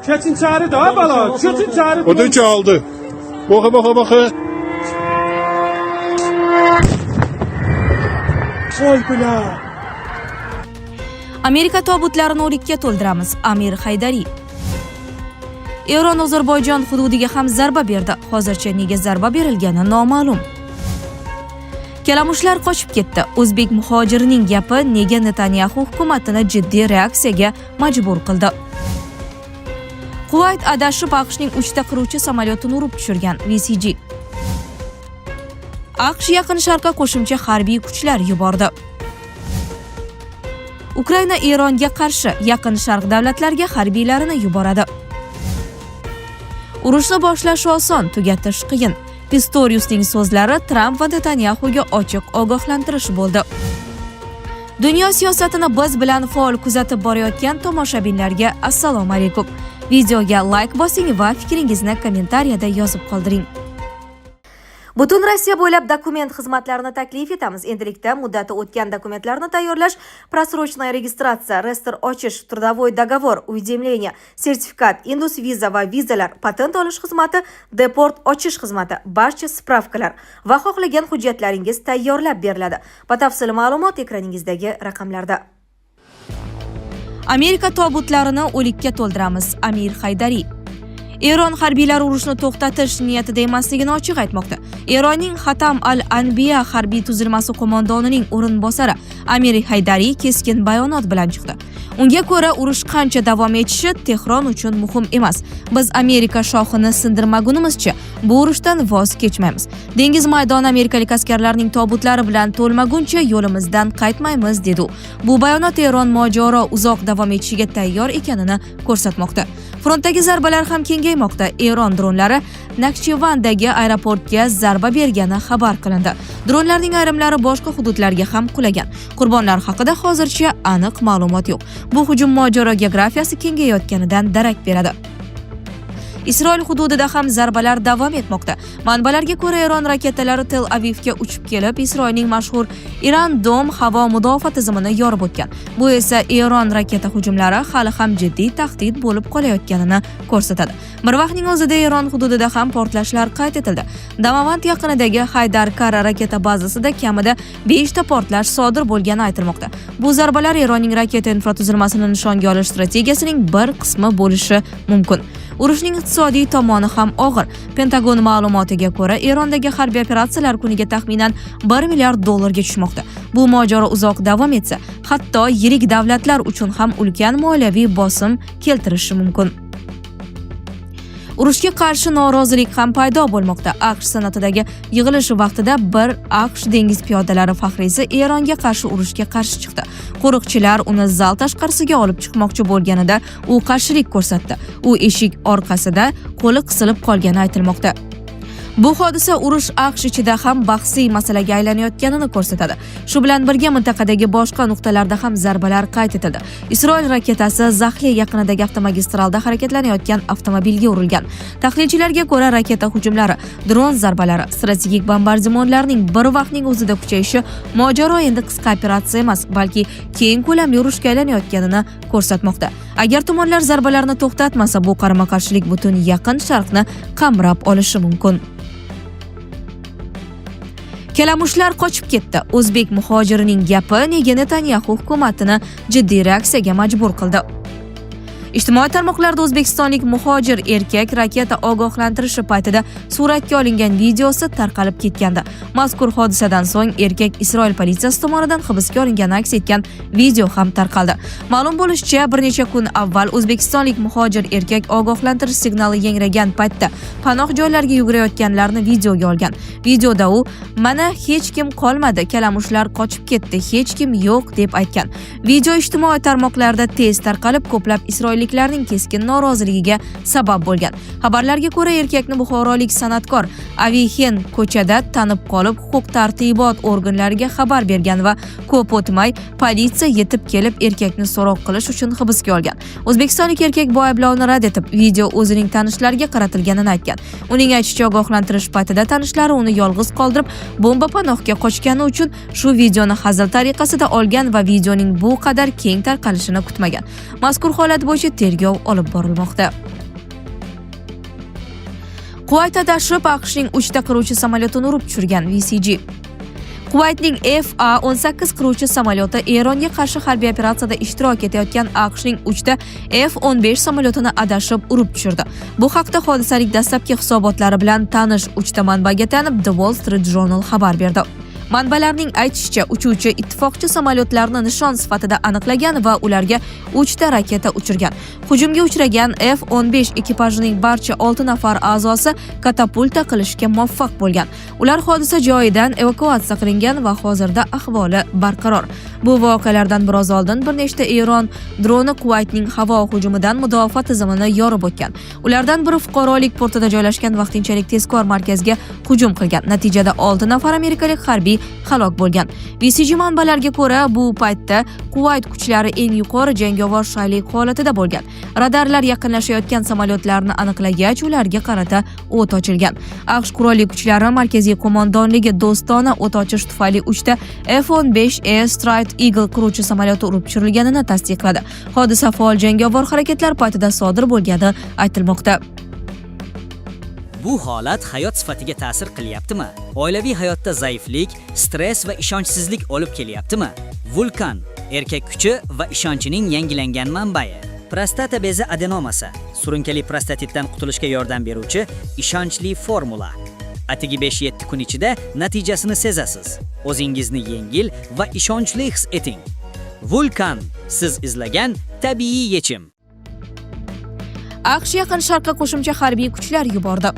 Keçin çağrı da bala. Keçin çağrı. O da çaldı. Bakı. Voy bila. Amerika tobutlarini o'likka to'ldiramiz. Amir Haydari. Eron Ozarbayjon hududiga ham zarba berdi. Hozircha nega zarba berilgani noma'lum. Kalamushlar qochib ketdi. O'zbek muhojirining gapi nega Netanyahu hukumatini jiddiy reaksiyaga majbur qildi. Kuvayt adashib AQShning 3 ta qiruvchi samolyotini urib tushirgan. VCG. AQSh Yaqin Sharqqa qo'shimcha harbiy kuchlar yubordi. Ukraina Eronga qarshi Yaqin Sharq davlatlariga harbiylarini yuboradi. Urushni boshlash oson, tugatish qiyin. Pistoriusning so'zlari Tramp va Netanyahuga ochiq ogohlantirish bo'ldi. Dunyo siyosatini biz bilan faol kuzatib borayotgan tomoshabinlarga assalomu alaykum. Videoga like bosing va fikringizni kommentariyada yozib qoldiring. Butun Rossiya bo'ylab dokument xizmatlarini taklif etamiz. Endilikda muddati o'tgan dokumentlarni tayyorlash, просрочная registratsiya, reyestr ochish, трудовой договор, уведомление, sertifikat, indus viza va vizalar, patent olish xizmati, deport ochish xizmati, barcha spravkalar va xohlagan hujjatlaringiz tayyorlab beriladi. Batafsil ma'lumot ekraningizdagi raqamlarda. Amerika tobutlarini o'likka to'ldiramiz. Amir Haydari. Eron harbiylari urushni to'xtatish niyatida emasligini ochiq aytmoqda. Eronning Xatam al-Anbiya harbiy tuzilmasi qo'mondonining o'rinbosari Amir Haydari keskin bayonot bilan chiqdi. Unga ko'ra, urush qancha davom etishi Tehron uchun muhim emas. Biz Amerika shohini sindirmagunimizcha bu urushdan voz kechmaymiz. Dengiz maydoni amerikalik askarlarning tobutlari bilan to'lmaguncha yo'limizdan qaytmaymiz dedi. Bu bayonot Eron mojaro uzoq davom etishiga tayyor ekanini ko'rsatmoqda. Frontdagi zarbalar ham kengaymoqda. Eron dronlari Nakhchivandagi aeroportga zarba bergani xabar qilindi. Dronlarning ayrimlari boshqa hududlarga ham qulagan. Qurbonlar haqida hozircha aniq ma'lumot yo'q. Bu hujum mojaro geografiyasi kengayotganidan darak beradi. Isroil hududida ham zarbalar davom etmoqda. Manbalarga ko'ra, Eron raketalari Tel Avivga uchib kelib, Isroilning mashhur Iran Dom havo mudofaa tizimini yorib o'tgan. Bu esa Eron raketa hujumlari hali ham jiddiy tahdid bo'lib qolayotganini ko'rsatadi. Bir vaqtning o'zida Eron hududida ham portlashlar qayd etildi. Damavand yaqinidagi Haydar Kara raketa bazasida kamida 5 ta portlash sodir bo'lgani aytilmoqda. Bu zarbalar Eronning raketa infratuzilmasini nishonga olish strategiyasining bir qismi bo'lishi mumkin. Urushning iqtisodiy tomoni ham og'ir. Pentagon ma'lumotiga ko'ra, Erondagi harbiy operatsiyalar kuniga taxminan $1 milliard tushmoqda. Bu mojaro uzoq davom etsa, hatto yirik davlatlar uchun ham ulkan moliyaviy bosim keltirishi mumkin. Urushga qarshi norozilik ham paydo bo'lmoqda. AQSh senatidagi yig'ilish vaqtida bir AQSh dengiz piyodalari faxriysi Eronga qarshi urushga qarshi chiqdi. Qo'riqchilar uni zal tashqarisiga olib chiqmoqchi bo'lganida u qarshilik ko'rsatdi. U eshik orqasida qo'li qisilib qolgani aytilmoqda. Bu hodisa urush AQSh ichida ham bahsiy masalaga aylanayotganini ko'rsatadi. Shu bilan birga mintaqadagi boshqa nuqtalarda ham zarbalar qayd etildi. Isroil raketasi Zaxli yaqinidagi avtomagistralda harakatlanayotgan avtomobilga urilgan. Tahlilchilarga ko'ra, raketa hujumlari, dron zarbalari, strategik bombardimonlarning bir vaqtning o'zida kuchayishi mojaro endi qisqa operatsiya emas, balki keng ko'lamli urushga aylanayotganini ko'rsatmoqda. Agar tomonlar zarbalarni to'xtatmasa, bu qarama-qarshilik butun Yaqin Sharqni qamrab olishi mumkin. Kalamushlar qochib ketdi. O'zbek muhojirining gapi nega Netanyahu hukumatini jiddiy reaksiyaga majbur qildi. Ijtimoiy tarmoqlarda o'zbekistonlik muhojir erkak raketa ogohlantirishi paytida suratga olingan videosi tarqalib ketgandi. Mazkur hodisadan so'ng erkak Isroil politsiyasi tomonidan hibsga olingani aks etgan video ham tarqaldi. Ma'lum bo'lishicha, bir necha kun avval o'zbekistonlik muhojir erkak ogohlantirish signali yangragan paytda panoh joylarga yugurayotganlarni videoga olgan. Videoda u "Mana hech kim qolmadi, kalamushlar qochib ketdi, hech kim yo'q" deb aytgan. Video ijtimoiy tarmoqlarda tez tarqalib, ko'plab Isroil Isroilliklarning keskin noroziligiga sabab bo'lgan. Xabarlarga ko'ra, erkakni buxorolik san'atkor Avihen ko'chada tanib qolib, huquq-tartibot organlariga xabar bergan va ko'p o'tmay politsiya yetib kelib erkakni so'roq qilish uchun hibsga olgan. O'zbekistonlik erkak bu ayblovni rad etib, video o'zining tanishlariga qaratilganini aytgan. Uning aytishicha, ogohlantirish paytida tanishlari uni yolg'iz qoldirib, bomba panohga qochgani uchun shu videoni hazil tariqasida olgan va videoning bu qadar keng tarqalishini kutmagan. Mazkur holat bo'yicha tergov olib borilmoqda. Kuvayt adashib AQShning 3 ta qiruvchi samolyotini urib tushirgan VCG. Kuvaytning FA-18 qiruvchi samolyoti Eronga qarshi harbiy operatsiyada ishtirok etayotgan AQShning 3 ta F-15 samolyotini adashib urib tushirdi. Bu haqda hodisaning dastlabki hisobotlari bilan tanish 3 ta manbaga tanib The Wall Street Journal xabar berdi. Manbalarning aytishicha, uchuvchi ittifoqchi samolyotlarni nishon sifatida aniqlagan va ularga 3 ta raketa uchirgan. Hujumga uchragan F-15 ekipajining barcha 6 nafar a'zosi katapulta qilishga muvaffaq bo'lgan. Ular hodisa joyidan evakuatsiya qilingan va hozirda ahvoli barqaror. Bu voqealardan biroz oldin bir nechta Eron droni Kuvaytning havo hujumidan mudofaa tizimini yorib o'tgan. Ulardan biri fuqarolik portida joylashgan vaqtinchalik tezkor markazga hujum qilgan. Natijada 6 nafar amerikalik harbiy halok bo'lgan. VCG manbalariga ko'ra, bu paytda Kuvayt kuchlari eng yuqori jangovar shaylik holatida bo'lgan. Radarlar yaqinlashayotgan samolyotlarni aniqlagach, ularga qarata o't ochilgan. AQSh qurolli kuchlari markaziy qo'mondonligi do'stona o't ochish tufayli 3 ta F-15 Strike Eagle qiruvchi samolyoti urib tushirilganini tasdiqladi. Hodisa faol jangovar harakatlar paytida sodir bo'lgani aytilmoqda. Bu holat hayot sifatiga ta'sir qilyaptimi? Oilaviy hayotda zaiflik, stress va ishonchsizlik olib kelyaptimi? Vulkan erkak kuchi va ishonchining yangilangan manbai. Prostata bezi adenomasi, surunkali prostatitdan qutulishga yordam beruvchi ishonchli formula. Atigi 5-7 kun ichida natijasini sezasiz. O'zingizni yengil va ishonchli his eting. Vulkan siz izlagan tabiiy yechim. AQSh Yaqin Sharqqa qo'shimcha harbiy kuchlar yubordi.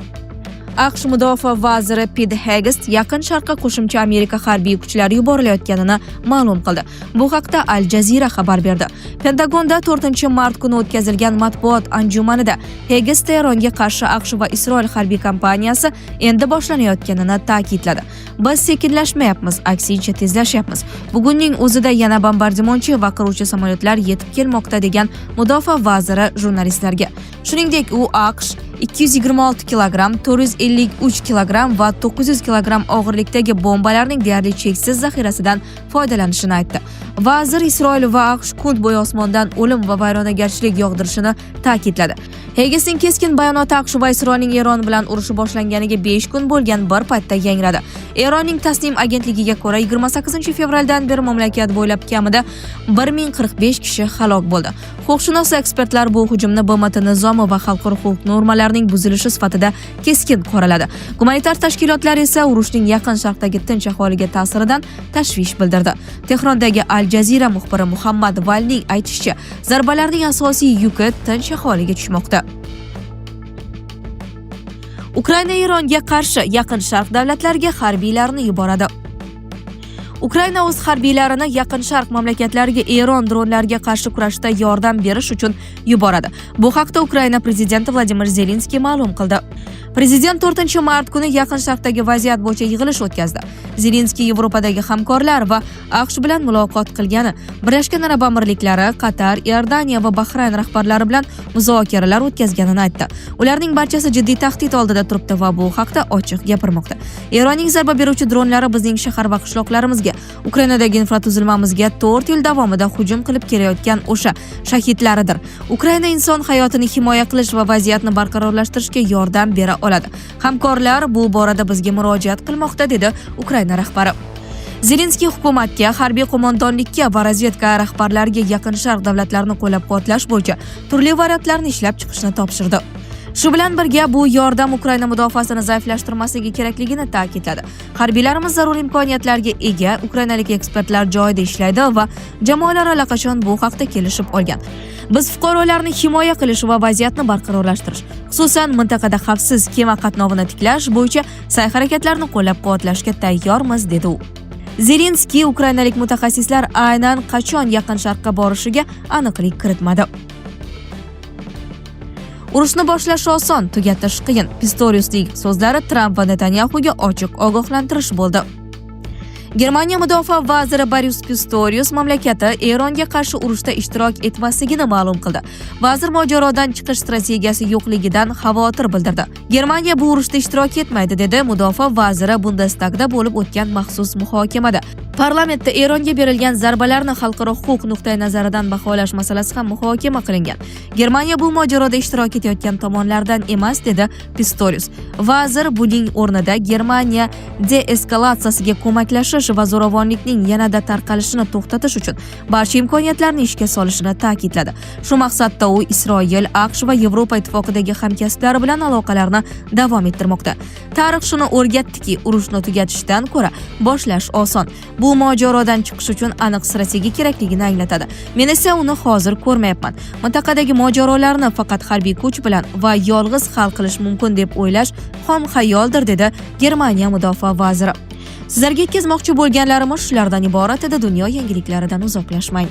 AQSh mudofaa vaziri Pete Hegseth Yaqin Sharqqa qo'shimcha Amerika harbiy kuchlari yuborilayotganini ma'lum qildi. Bu haqda Al Jazeera xabar berdi. Pentagonda 4-mart kuni o'tkazilgan matbuot anjumanida Hegseth Eronga qarshi AQSh va Isroil harbiy kampaniyasi endi boshlanayotganini ta'kidladi. Biz sekinlashmayapmiz, aksincha tezlashyapmiz. Bugunning o'zida yana bombardimonchi va qiruvchi samolyotlar yetib kelmoqda degan mudofaa vaziri jurnalistlarga. Shuningdek, u AQSh 226 kilogramm, 453 kilogramm va 900 kilogramm og'irlikdagi bombalarning deyarli cheksiz zaxirasidan foydalanishini aytdi. Vazir Isroil va AQSh kun bo'yi osmondan o'lim va vayronagarchilik yog'dirishini ta'kidladi. Hegsethning keskin bayonoti AQSh va Isroilning Eron bilan urushi boshlanganiga 5 kun bo'lgan bir paytda yangradi. Eronning Tasnim agentligiga ko'ra 28 fevraldan beri mamlakat bo'ylab kamida 1045 kishi halok bo'ldi. Huquqshunos ekspertlar bu hujumni BMT nizomi va xalqaro huquq normalarining buzilishi sifatida keskin qoraladi. Gumanitar tashkilotlar esa urushning Yaqin Sharqdagi tinch aholiga ta'siridan tashvish bildirdi. Tehrondagi Al Jazeera muxbiri Muhammad Valning aytishicha, zarbalarning asosiy yuki tinch aholiga tushmoqda. Ukraina Eronga qarshi Yaqin Sharq davlatlariga harbiylarni yuboradi. Ukraina o'z harbiylarini Yaqin Sharq mamlakatlariga Eron dronlariga qarshi kurashda yordam berish uchun yuboradi. Bu haqda Ukraina prezidenti Vladimir Zelenskiy ma'lum qildi. Prezident 4-mart kuni Yaqin Sharqdagi vaziyat bo'yicha yig'ilish o'tkazdi. Zelenskiy Yevropadagi hamkorlar va AQSh bilan muloqot qilgani, Birlashgan Arab Amirliklari, Qatar, Iordaniya va Bahrayn rahbarlari bilan muzokaralar o'tkazganini aytdi. Ularning barchasi jiddiy tahdid oldida turibdi va bu haqda ochiq gapirmoqda. Eronning zarba beruvchi dronlari bizning shahar va qishloqlarimizga, Ukrainadagi infratuzilmamizga 4 yil davomida hujum qilib kelayotgan o'sha shahidlaridir. Ukraina inson hayotini himoya qilish va vaziyatni barqarorlashtirishga yordam bera oladi. Hamkorlar bu borada bizga murojaat qilmoqda, dedi Ukraina rahbari. Zelenskiy hukumatga, harbiy qo'mondonlikka va razvedka rahbarlariga Yaqin Sharq davlatlarini qo'llab-quvvatlash bo'yicha turli variantlarni ishlab chiqishni topshirdi. Shu bilan birga bu yordam Ukraina mudofaasini zaiflashtirmasligi kerakligini ta'kidladi. Harbiylarimiz zarur imkoniyatlarga ega, ukrainalik ekspertlar joyida ishlaydi va jamoalar allaqachon bu haqda kelishib olgan. Biz fuqarolarni himoya qilish va vaziyatni barqarorlashtirish, xususan mintaqada xavfsiz kema qatnovini tiklash bo'yicha sa'y-harakatlarni qo'llab-quvvatlashga tayyormiz, dedi u. Zelenskiy ukrainalik mutaxassislar aynan qachon Yaqin Sharqqa borishiga aniqlik kiritmadi. Urushni boshlash oson, tugatish qiyin. Pistoriusning so'zlari Tramp va Netanyahuga ochiq ogohlantirish bo'ldi. Germaniya mudofaa vaziri Boris Pistorius mamlakati Eronga qarshi urushda ishtirok etmasligini ma'lum qildi. Vazir mojarodan chiqish strategiyasi yo'qligidan xavotir bildirdi. Germaniya bu urushda ishtirok etmaydi, dedi mudofaa vaziri Bundestagda bo'lib o'tgan maxsus muhokamada. Parlamentda Eronga berilgan zarbalarni xalqaro huquq nuqtai nazaridan baholash masalasi ham muhokama qilingan. Germaniya bu mojaroda ishtirok etayotgan tomonlardan emas, dedi Pistorius. Vazir buning o'rnida Germaniya deeskalatsiyasiga ko'maklashish va zo'ravonlikning yanada tarqalishini to'xtatish uchun barcha imkoniyatlarni ishga solishini ta'kidladi. Shu maqsadda u Isroil, AQSh va Yevropa ittifoqidagi hamkasblari bilan aloqalarni davom ettirmoqda. Tarix shuni o'rgatdiki, urushni tugatishdan ko'ra boshlash oson. Bu mojarodan chiqish uchun aniq strategiya kerakligini anglatadi. Men esa uni hozir ko'rmayapman. Mintaqadagi mojarolarni faqat harbiy kuch bilan va yolg'iz hal qilish mumkin deb o'ylash xom xayoldir, dedi Germaniya mudofaa vaziri. Sizlarga yetkazmoqchi bo'lganlarimiz shulardan iborat edi. Dunyo yangiliklaridan uzoqlashmang.